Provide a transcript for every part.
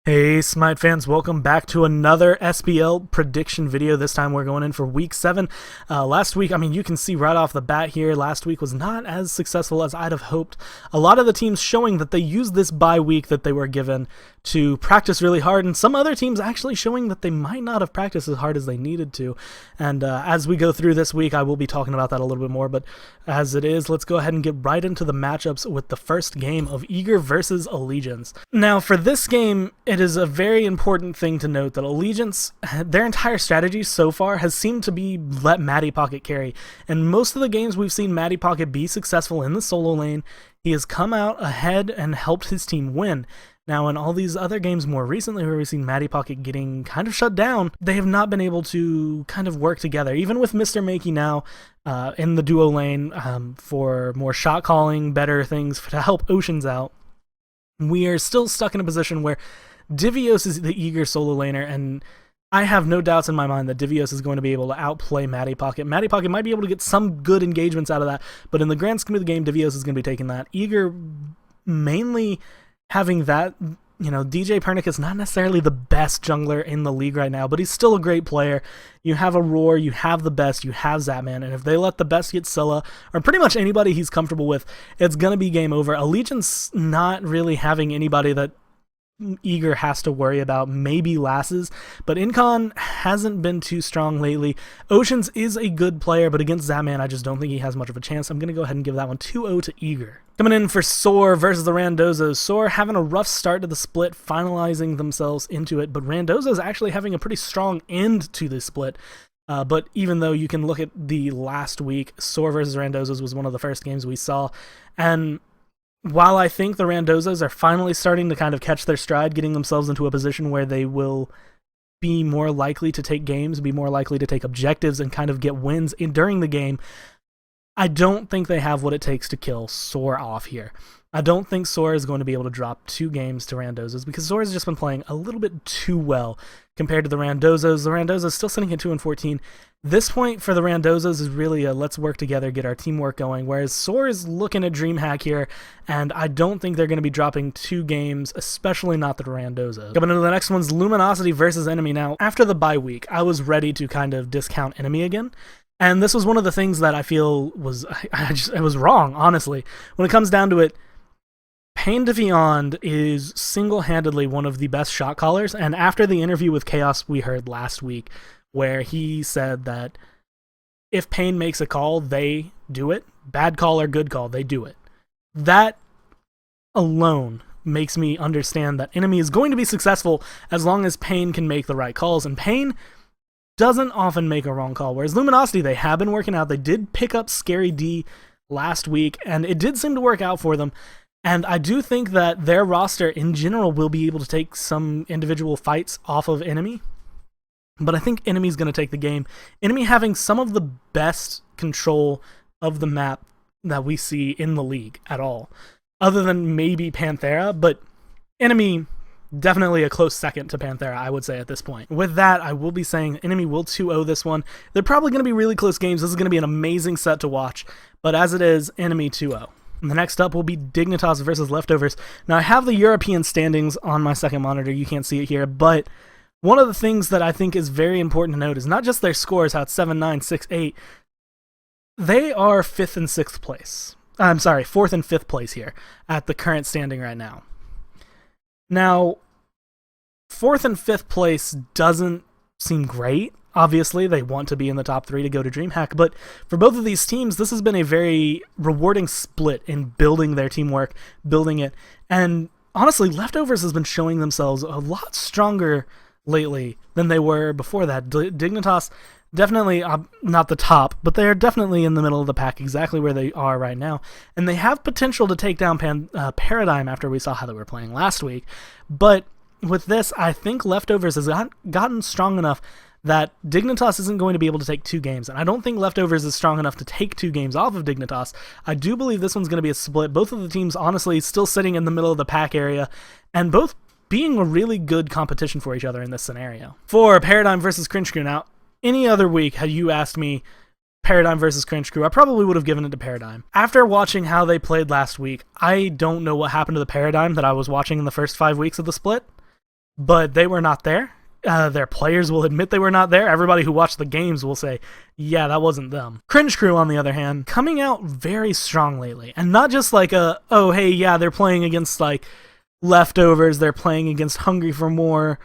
Hey Smite fans, welcome back to another SPL prediction video. This time we're going in for week 7. Last week, you can see right off the bat here, last week was not as successful as I'd have hoped. A lot of the teams showing that they used this bye week that they were given to practice really hard, and some other teams actually showing that they might not have practiced as hard as they needed to. And as we go through this week, I will be talking about that a little bit more, but as it is, let's go ahead and get right into the matchups with the first game of Eager versus Allegiance. Now, for this game, it is a very important thing to note that Allegiance, their entire strategy so far has seemed to be let Matty Pocket carry. And most of the games we've seen Matty Pocket be successful in the solo lane, he has come out ahead and helped his team win. Now, in all these other games more recently where we've seen Matty Pocket getting kind of shut down, they have not been able to kind of work together. Even with Mr. Makey now in the duo lane for more shot calling, better things to help Oceans out, we are still stuck in a position where Divios is the Eager solo laner, and I have no doubts in my mind that Divios is going to be able to outplay Matty Pocket. Matty Pocket might be able to get some good engagements out of that, but in the grand scheme of the game, Divios is going to be taking that. Eager mainly having that, DJ Pernick is not necessarily the best jungler in the league right now, but he's still a great player. You have a Roar, you have the best, you have Zapman, and if they let the best get Scylla, or pretty much anybody he's comfortable with, it's going to be game over. Allegiance not really having anybody that Eager has to worry about, maybe Lasses, but Incon hasn't been too strong lately. Oceans is a good player, but against Zapman, I just don't think he has much of a chance. I'm going to go ahead and give that one 2-0 to Eager. Coming in for Soar versus the Randozos. Soar having a rough start to the split, finalizing themselves into it, but Randozos actually having a pretty strong end to the split. But even though you can look at the last week, Soar versus Randozos was one of the first games we saw, and while I think the Randozos are finally starting to kind of catch their stride, getting themselves into a position where they will be more likely to take games, be more likely to take objectives, and kind of get wins during the game, I don't think they have what it takes to kill Soar off here. I don't think Soar is going to be able to drop 2 games to Randozos because Soar has just been playing a little bit too well compared to the Randozos. The Randozos still sitting at 2-14. This point for the Randozos is really a let's work together, get our teamwork going, whereas Soar is looking at DreamHack here, and I don't think they're going to be dropping 2 games, especially not the Randozos. Coming into the next one's Luminosity versus Enemy. Now, after the bye week, I was ready to kind of discount Enemy again, and this was one of the things that I feel was, I was wrong, honestly. When it comes down to it, Pain Defiant is single-handedly one of the best shot callers, and after the interview with Chaos we heard last week, where he said that if Pain makes a call, they do it. Bad call or good call, they do it. That alone makes me understand that Enemy is going to be successful as long as Pain can make the right calls, and Pain doesn't often make a wrong call, whereas Luminosity, they have been working out. They did pick up Scary D last week, and it did seem to work out for them. And I do think that their roster in general will be able to take some individual fights off of Enemy. But I think Enemy's going to take the game. Enemy having some of the best control of the map that we see in the league at all. Other than maybe Panthera, but Enemy definitely a close second to Panthera, I would say at this point. With that, I will be saying Enemy will 2-0 this one. They're probably going to be really close games. This is going to be an amazing set to watch. But as it is, Enemy 2-0. And the next up will be Dignitas versus Leftovers. Now, I have the European standings on my second monitor. You can't see it here, but one of the things that I think is very important to note is not just their scores, how it's 7-9, 6-8. They are 5th and 6th place. I'm sorry, 4th and 5th place here at the current standing right now. Now, 4th and 5th place doesn't seem great. Obviously, they want to be in the top 3 to go to DreamHack, but for both of these teams, this has been a very rewarding split in building their teamwork, building it, and honestly, Leftovers has been showing themselves a lot stronger lately than they were before that. Dignitas, definitely not the top, but they're definitely in the middle of the pack, exactly where they are right now, and they have potential to take down Paradigm after we saw how they were playing last week, but with this, I think Leftovers has gotten strong enough that Dignitas isn't going to be able to take 2 games, and I don't think Leftovers is strong enough to take 2 games off of Dignitas. I do believe this one's going to be a split. Both of the teams, honestly, still sitting in the middle of the pack area, and both being a really good competition for each other in this scenario. For Paradigm versus Cringe Crew, now, any other week had you asked me Paradigm versus Cringe Crew, I probably would have given it to Paradigm. After watching how they played last week, I don't know what happened to the Paradigm that I was watching in the first 5 weeks of the split, but they were not there. Their players will admit they were not there. Everybody who watched the games will say, yeah, that wasn't them. Cringe Crew, on the other hand, coming out very strong lately. And not just like oh, hey, yeah, they're playing against like leftovers. They're playing against Hungry for More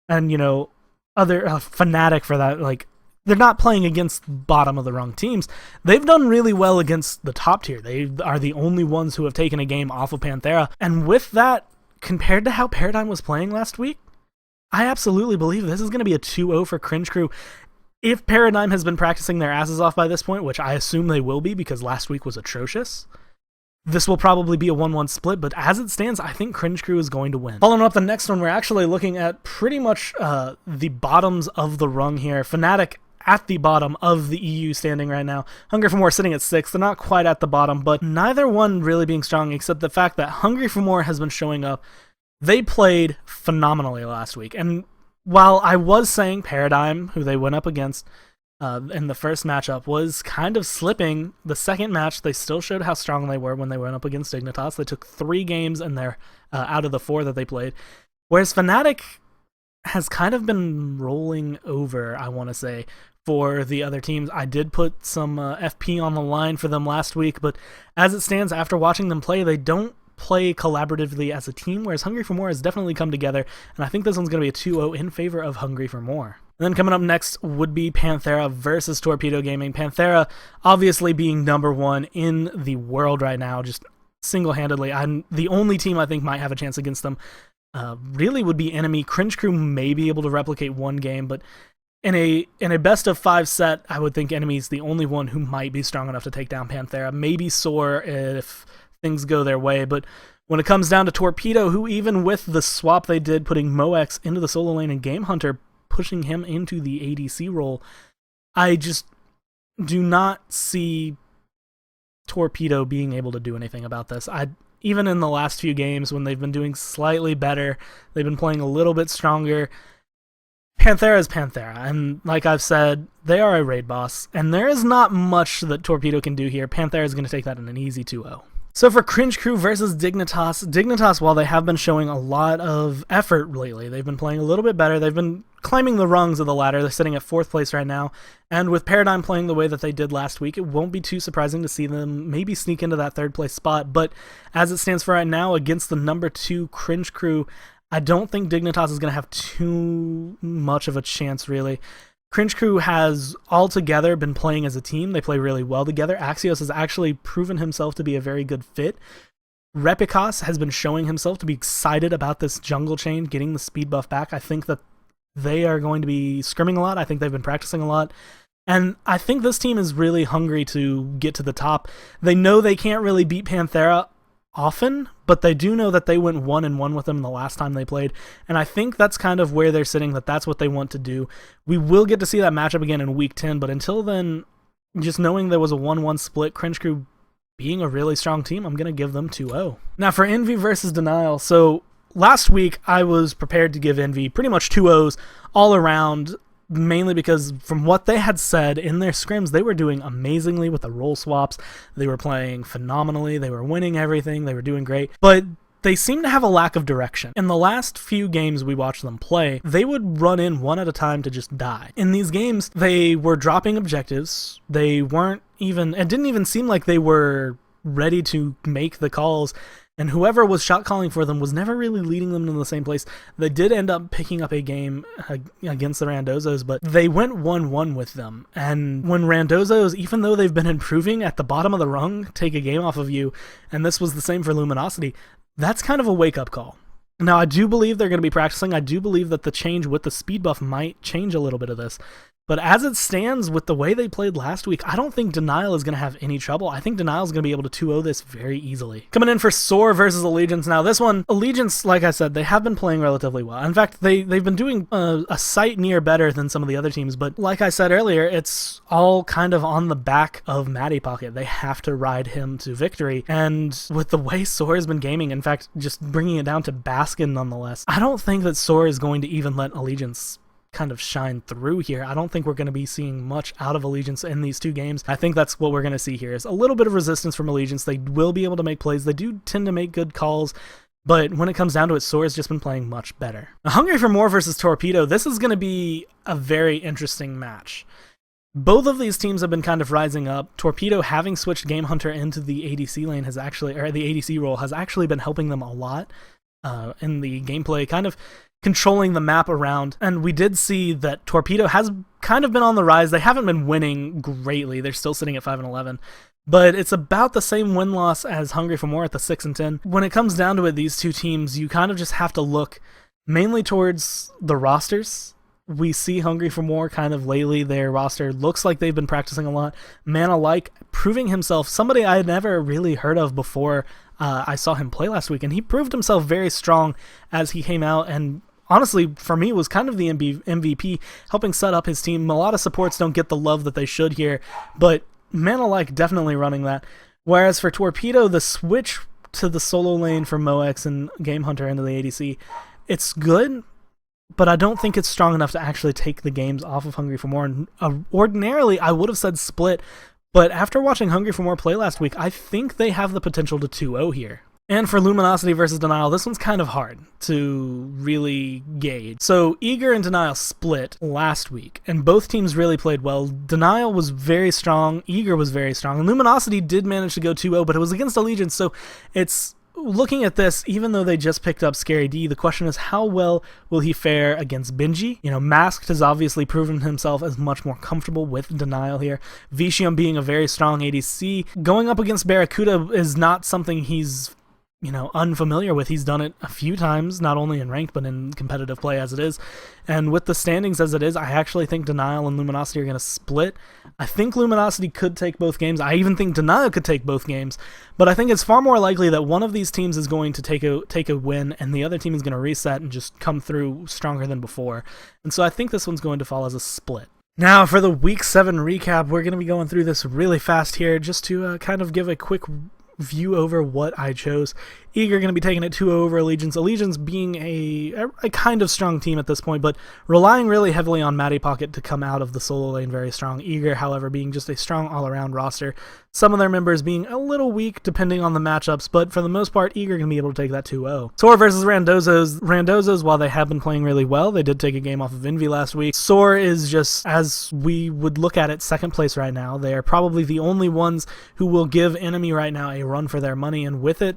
and, you know, other Fnatic for that. Like, they're not playing against bottom of the rung teams. They've done really well against the top tier. They are the only ones who have taken a game off of Panthera. And with that, compared to how Paradigm was playing last week, I absolutely believe this is going to be a 2-0 for Cringe Crew. If Paradigm has been practicing their asses off by this point, which I assume they will be because last week was atrocious, this will probably be a 1-1 split, but as it stands, I think Cringe Crew is going to win. Following up the next one, we're actually looking at pretty much the bottoms of the rung here. Fnatic at the bottom of the EU standing right now. Hungry for More sitting at 6th. They're not quite at the bottom, but neither one really being strong, except the fact that Hungry for More has been showing up. They played phenomenally last week, and while I was saying Paradigm, who they went up against in the first matchup, was kind of slipping, the second match, they still showed how strong they were when they went up against Dignitas. They took 3 games and they're out of the 4 that they played, whereas Fnatic has kind of been rolling over, I want to say, for the other teams. I did put some FP on the line for them last week, but as it stands, after watching them play, they don't play collaboratively as a team, whereas Hungry for More has definitely come together, and I think this one's going to be a 2-0 in favor of Hungry for More. And then coming up next would be Panthera versus Torpedo Gaming. Panthera obviously being number 1 in the world right now, just single-handedly. I'm the only team I think might have a chance against them. Really would be Enemy. Cringe Crew may be able to replicate one game, but in a best of 5 set, I would think Enemy's the only one who might be strong enough to take down Panthera. Maybe Soar if things go their way, but when it comes down to Torpedo, who even with the swap they did, putting Moex into the solo lane and Game Hunter, pushing him into the ADC role, I just do not see Torpedo being able to do anything about this. Even in the last few games when they've been doing slightly better, they've been playing a little bit stronger. Panthera is Panthera, and like I've said, they are a raid boss, and there is not much that Torpedo can do here. Panthera is going to take that in an easy 2-0. So for Cringe Crew versus Dignitas, while they have been showing a lot of effort lately, they've been playing a little bit better. They've been climbing the rungs of the ladder. They're sitting at 4th place right now. And with Paradigm playing the way that they did last week, it won't be too surprising to see them maybe sneak into that 3rd place spot. But as it stands for right now, against the number 2 Cringe Crew, I don't think Dignitas is going to have too much of a chance, really. Cringe Crew has altogether been playing as a team. They play really well together. Axios has actually proven himself to be a very good fit. Repicas has been showing himself to be excited about this jungle change, getting the speed buff back. I think that they are going to be scrimming a lot. I think they've been practicing a lot. And I think this team is really hungry to get to the top. They know they can't really beat Panthera often, but they do know that they went 1-1 with them the last time they played, and I think that's kind of where they're sitting, that's what they want to do. We will get to see that matchup again in week 10, but until then, just knowing there was a 1-1 split, Cringe Crew being a really strong team, I'm going to give them 2-0. Now for Envy versus Denial, so last week I was prepared to give Envy pretty much 2-0s all around, mainly because from what they had said in their scrims, they were doing amazingly with the role swaps. They were playing phenomenally. They were winning everything. They were doing great. But they seem to have a lack of direction. In the last few games we watched them play, they would run in one at a time to just die. In these games, they were dropping objectives. They weren't even... It didn't even seem like they were ready to make the calls. And whoever was shot calling for them was never really leading them to the same place. They did end up picking up a game against the Randozos, but they went 1-1 with them. And when Randozos, even though they've been improving at the bottom of the rung, take a game off of you, and this was the same for Luminosity, that's kind of a wake-up call. Now, I do believe they're going to be practicing. I do believe that the change with the speed buff might change a little bit of this. But as it stands, with the way they played last week, I don't think Denial is going to have any trouble. I think Denial is going to be able to 2-0 this very easily. Coming in for Soar versus Allegiance. Now, this one, Allegiance, like I said, they have been playing relatively well. In fact, they've been doing a sight near better than some of the other teams. But like I said earlier, it's all kind of on the back of Matty Pocket. They have to ride him to victory. And with the way Soar has been gaming, in fact, just bringing it down to Baskin nonetheless, I don't think that Soar is going to even let Allegiance kind of shine through here. I don't think we're going to be seeing much out of Allegiance in these 2 games. I think that's what we're going to see here is a little bit of resistance from Allegiance. They will be able to make plays. They do tend to make good calls, But when it comes down to it, Soar's just been playing much better. Hungry for More versus Torpedo, this is going to be a very interesting match. Both of these teams have been kind of rising up. Torpedo, having switched Game Hunter into the ADC lane, has actually, or the ADC role, has actually been helping them a lot in the gameplay, kind of controlling the map around. And we did see that Torpedo has kind of been on the rise. They haven't been winning greatly. They're still sitting at 5-11. But it's about the same win-loss as Hungry for More at the 6-10. When it comes down to it, these two teams, you kind of just have to look mainly towards the rosters. We see Hungry for More kind of lately, their roster looks like they've been practicing a lot. Mana-like, proving himself, somebody I had never really heard of before I saw him play last week, and he proved himself very strong as he came out, and honestly, for me, was kind of the MVP, helping set up his team. A lot of supports don't get the love that they should here, but Mana-like definitely running that. Whereas for Torpedo, the switch to the solo lane for Moex and Game Hunter into the ADC, it's good, but I don't think it's strong enough to actually take the games off of Hungry for More. And, ordinarily, I would have said split, but after watching Hungry for More play last week, I think they have the potential to 2-0 here. And for Luminosity versus Denial, this one's kind of hard to really gauge. So Eager and Denial split last week, and both teams really played well. Denial was very strong, Eager was very strong, and Luminosity did manage to go 2-0, but it was against Allegiance, so it's looking at this, even though they just picked up Scary D, the question is how well will he fare against Benji? You know, Masked has obviously proven himself as much more comfortable with Denial here. Vicium being a very strong ADC. Going up against Barracuda is not something he's unfamiliar with. He's done it a few times, not only in ranked, but in competitive play as it is. And with the standings as it is, I actually think Denial and Luminosity are going to split. I think Luminosity could take both games. I even think Denial could take both games. But I think it's far more likely that one of these teams is going to take a win, and the other team is going to reset and just come through stronger than before. And so I think this one's going to fall as a split. Now, for the Week 7 recap, we're going to be going through this really fast here just to kind of give a quick view over what I chose. Eager going to be taking it 2-0 over Allegiance. Allegiance being a kind of strong team at this point, but relying really heavily on Matty Pocket to come out of the solo lane very strong. Eager, however, being just a strong all-around roster. Some of their members being a little weak depending on the matchups, but for the most part, Eager going to be able to take that 2-0. Soar versus Randozos. Randozos, while they have been playing really well, they did take a game off of Envy last week. Soar is just, as we would look at it, second place right now. They are probably the only ones who will give Enemy right now a run for their money, and with it,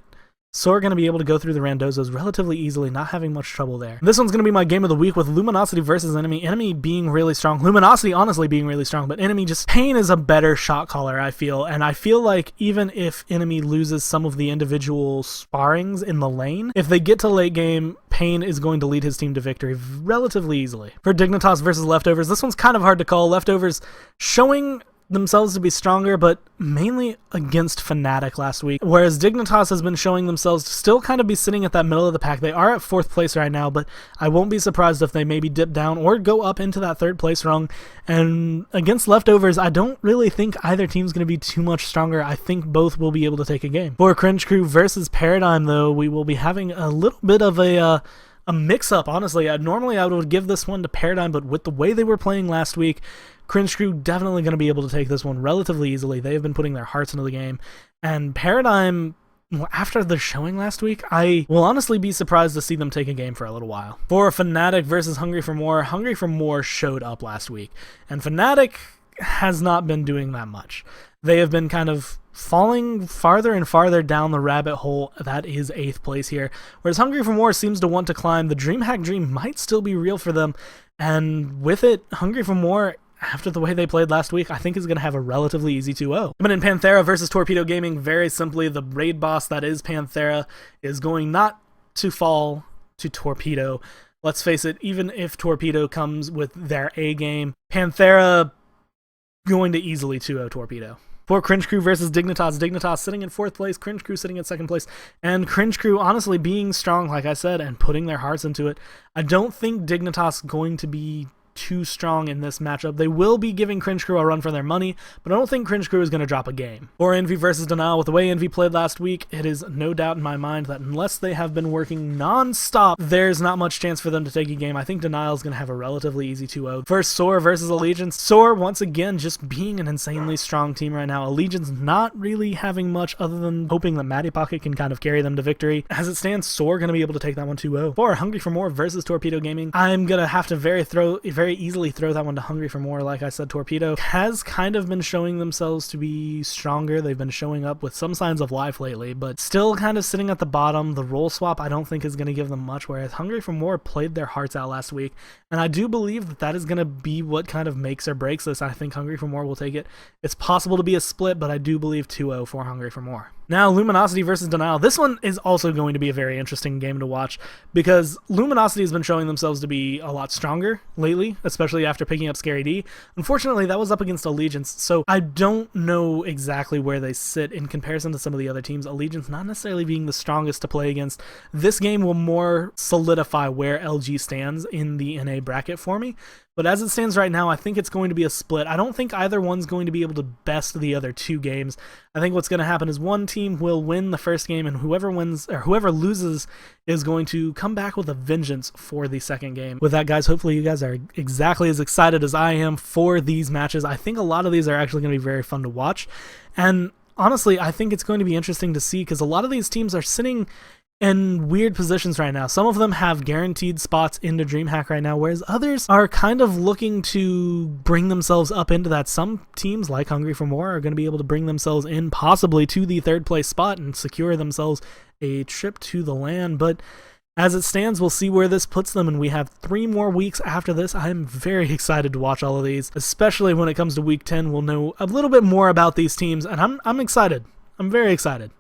Soar going to be able to go through the Randozos relatively easily, not having much trouble there. This one's going to be my game of the week with Luminosity versus Enemy. Enemy being really strong. Luminosity honestly being really strong, but Enemy just... Pain is a better shot caller, I feel, and I feel like even if Enemy loses some of the individual sparrings in the lane, if they get to late game, Pain is going to lead his team to victory relatively easily. For Dignitas versus Leftovers, this one's kind of hard to call. Leftovers showing themselves to be stronger, but mainly against Fnatic last week, whereas Dignitas has been showing themselves to still kind of be sitting at that middle of the pack. They are at 4th place right now, but I won't be surprised if they maybe dip down or go up into that 3rd place rung. And against Leftovers, I don't really think either team's going to be too much stronger. I think both will be able to take a game. For Cringe Crew versus Paradigm, though, we will be having a little bit of a mix-up, honestly. Normally I would give this one to Paradigm, but with the way they were playing last week, Cringe Crew definitely going to be able to take this one relatively easily. They have been putting their hearts into the game. And Paradigm, after the showing last week, I will honestly be surprised to see them take a game for a little while. For Fnatic versus Hungry for More showed up last week. And Fnatic has not been doing that much. They have been kind of falling farther and farther down the rabbit hole that is 8th place here, whereas Hungry for More seems to want to climb. The DreamHack dream might still be real for them, and with it, Hungry for More, after the way they played last week, I think is going to have a relatively easy 2-0. But in Panthera versus Torpedo Gaming, very simply, the raid boss that is Panthera is going not to fall to Torpedo. Let's face it, even if Torpedo comes with their A game, Panthera going to easily 2-0 Torpedo. For Cringe Crew versus Dignitas, Dignitas sitting in 4th place, Cringe Crew sitting in 2nd place, and Cringe Crew honestly being strong, like I said, and putting their hearts into it. I don't think Dignitas going to be too strong in this matchup. They will be giving Cringe Crew a run for their money, but I don't think Cringe Crew is going to drop a game. Or Envy versus Denial, with the way Envy played last week, it is no doubt in my mind that unless they have been working non-stop, there's not much chance for them to take a game. I think Denial is going to have a relatively easy 2-0. First, Soar versus Allegiance. Soar, once again, just being an insanely strong team right now. Allegiance not really having much other than hoping that Matty Pocket can kind of carry them to victory. As it stands, Soar going to be able to take that one 2-0. For Hungry for More versus Torpedo Gaming, I'm going to have to very easily throw that one to Hungry for More. Like I said, Torpedo has kind of been showing themselves to be stronger. They've been showing up with some signs of life lately, but still kind of sitting at the bottom. The role swap I don't think is going to give them much, whereas Hungry for More played their hearts out last week, and I do believe that that is going to be what kind of makes or breaks this. I think Hungry for More will take it. It's possible to be a split, but I do believe 2-0 for Hungry for More. Now, Luminosity versus Denial. This one is also going to be a very interesting game to watch because Luminosity has been showing themselves to be a lot stronger lately, especially after picking up Scary D. Unfortunately, that was up against Allegiance, so I don't know exactly where they sit in comparison to some of the other teams. Allegiance not necessarily being the strongest to play against. This game will more solidify where LG stands in the NA bracket for me. But as it stands right now, I think it's going to be a split. I don't think either one's going to be able to best the other two games. I think what's going to happen is one team will win the first game, and whoever wins or whoever loses is going to come back with a vengeance for the second game. With that, guys, hopefully you guys are exactly as excited as I am for these matches. I think a lot of these are actually going to be very fun to watch. And honestly, I think it's going to be interesting to see because a lot of these teams are sitting in weird positions right now. Some of them have guaranteed spots into DreamHack right now, whereas others are kind of looking to bring themselves up into that. Some teams, like Hungry for More, are going to be able to bring themselves in possibly to the third place spot and secure themselves a trip to the LAN. But as it stands, we'll see where this puts them, and we have 3 more weeks after this. I'm very excited to watch all of these, especially when it comes to week 10. We'll know a little bit more about these teams, and I'm excited. I'm very excited.